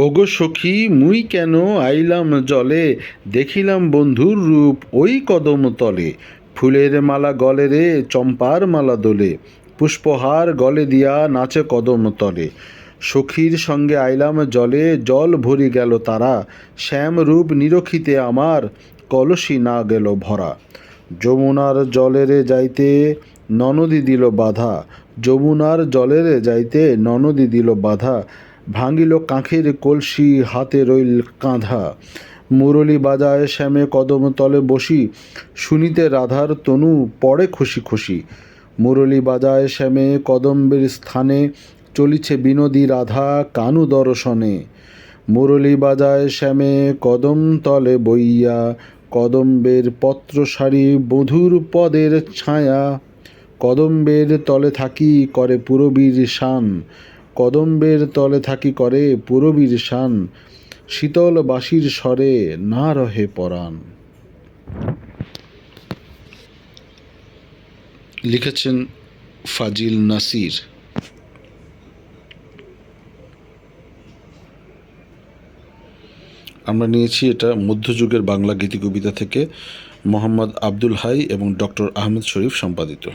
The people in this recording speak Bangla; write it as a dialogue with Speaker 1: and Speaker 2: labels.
Speaker 1: ওগো সখী মুই কেন আইলাম জলে, দেখিলাম বন্ধুর রূপ ওই কদম তলে। ফুলের মালা গলে রে, চম্পার মালা দোলে, পুষ্পহার গলে দিয়া নাচে কদম তলে। সখীর সঙ্গে আইলাম জলে, জল ভরি গেল তারা, শ্যাম রূপ নিরখিতে আমার কলসি না গেল ভরা। যমুনার জলেরে যাইতে ননদী দিল বাধা, যমুনার জলেরে যাইতে ননদী দিল বাধা। ভাঙিল কাঁখের কলসি হাতে রইল কাঁধা। মুরলি বাজায় শ্যামে কদম তলে বসি, শুনিতে রাধার তনু পড়ে খুশি খুশি। মুরলি বাজায় শ্যামে কদম্বের স্থানে, চলিছে বিনোদী রাধা কানু দর্শনে। মুরলি বাজায় শ্যামে কদম তলে বইয়া, কদম্বের পত্র সারি বধূর পদের ছায়া। কদম্বের তলে থাকি করে পুরবীর শান, কদম্বের তলে থাকি করে পুরবীর শান। শীতল বাঁশির স্বরে না রহে পরাণ। লিখেছেন ফাজিল নাসির। আমরা নিয়েছি এটা মধ্যযুগের বাংলা গীতি কবিতা থেকে, মোহাম্মদ আব্দুল হাই এবং ডক্টর আহমেদ শরীফ সম্পাদিত।